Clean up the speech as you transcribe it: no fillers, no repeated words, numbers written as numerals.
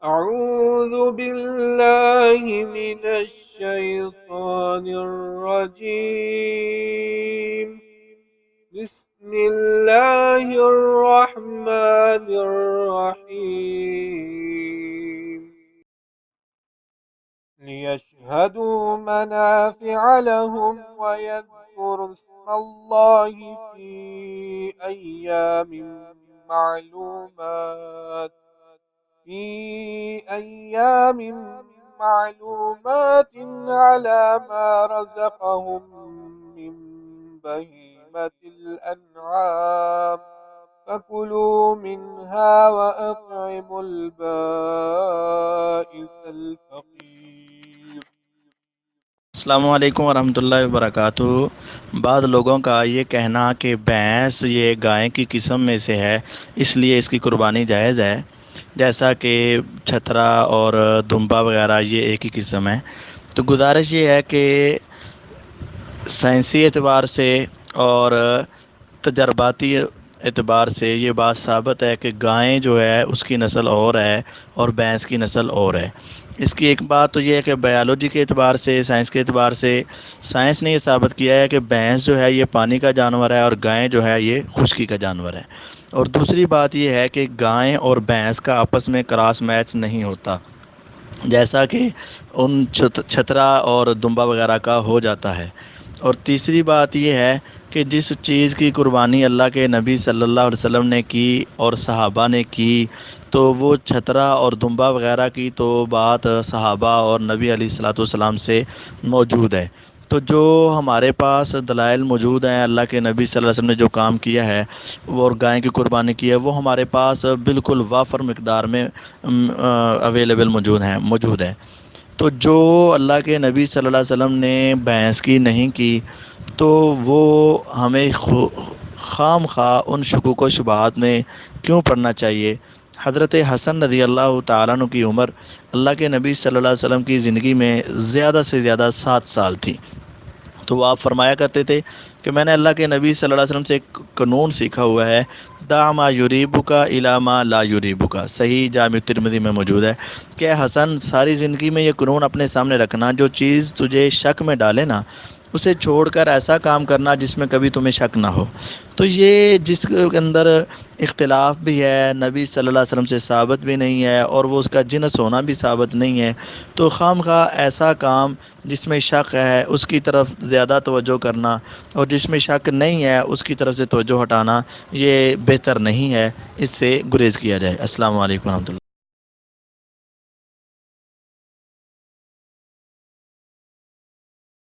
أعوذ بالله من الشيطان الرجيم. بسم الله الرحمن الرحيم. ليشهدوا منافع لهم ويذكروا اسم الله في أيام معلومات في أيام معلومات على ما رزقهم من بهيمة الأنعام فكلوا منها وأطعموا البائس الفقير. السلام علیکم ورحمۃ اللہ وبرکاتہ۔ بعض لوگوں کا یہ کہنا کہ بھینس یہ گائے کی قسم میں سے ہے، اس لیے اس کی قربانی جائز ہے، جیسا کہ چھترا اور دمبا وغیرہ یہ ایک ہی قسم ہے۔ تو گزارش یہ ہے کہ سائنسی اعتبار سے اور تجرباتی اعتبار سے یہ بات ثابت ہے کہ گائیں جو ہے اس کی نسل اور ہے اور بھینس کی نسل اور ہے۔ اس کی ایک بات تو یہ ہے کہ بائیولوجی کے اعتبار سے، سائنس کے اعتبار سے سائنس نے یہ ثابت کیا ہے کہ بھینس جو ہے یہ پانی کا جانور ہے اور گائیں جو ہے یہ خشکی کا جانور ہے۔ اور دوسری بات یہ ہے کہ گائیں اور بھینس کا آپس میں کراس میچ نہیں ہوتا، جیسا کہ ان چھترا اور دمبا وغیرہ کا ہو جاتا ہے۔ اور تیسری بات یہ ہے کہ جس چیز کی قربانی اللہ کے نبی صلی اللہ علیہ وسلم نے کی اور صحابہ نے کی، تو وہ چھترا اور دمبا وغیرہ کی تو بات صحابہ اور نبی علیہ الصلوۃ والسلام سے موجود ہے۔ تو جو ہمارے پاس دلائل موجود ہیں اللہ کے نبی صلی اللہ علیہ وسلم نے جو کام کیا ہے اور گائے کی قربانی کی ہے، وہ ہمارے پاس بالکل وافر مقدار میں اویلیبل موجود ہے۔ تو جو اللہ کے نبی صلی اللہ علیہ وسلم نے بھینس کی نہیں کی، تو وہ ہمیں خام خواہ ان شکوک و شبہات میں کیوں پڑنا چاہیے؟ حضرت حسن رضی اللہ تعالیٰ عنہ کی عمر اللہ کے نبی صلی اللہ علیہ وسلم کی زندگی میں زیادہ سے زیادہ 7 سال تھی۔ تو وہ آپ فرمایا کرتے تھے کہ میں نے اللہ کے نبی صلی اللہ علیہ وسلم سے ایک قانون سیکھا ہوا ہے، دع ما یریبک الی ما لا یریبک، صحیح جامع ترمذی میں موجود ہے کہ اے حسن ساری زندگی میں یہ قانون اپنے سامنے رکھنا، جو چیز تجھے شک میں ڈالے نا اسے چھوڑ کر ایسا کام کرنا جس میں کبھی تمہیں شک نہ ہو۔ تو یہ جس کے اندر اختلاف بھی ہے، نبی صلی اللہ علیہ وسلم سے ثابت بھی نہیں ہے اور وہ اس کا جنس ہونا بھی ثابت نہیں ہے، تو خام خواہ ایسا کام جس میں شک ہے اس کی طرف زیادہ توجہ کرنا اور جس میں شک نہیں ہے اس کی طرف سے توجہ ہٹانا یہ بہتر نہیں ہے، اس سے گریز کیا جائے۔ السلام علیکم ورحمۃ اللہ۔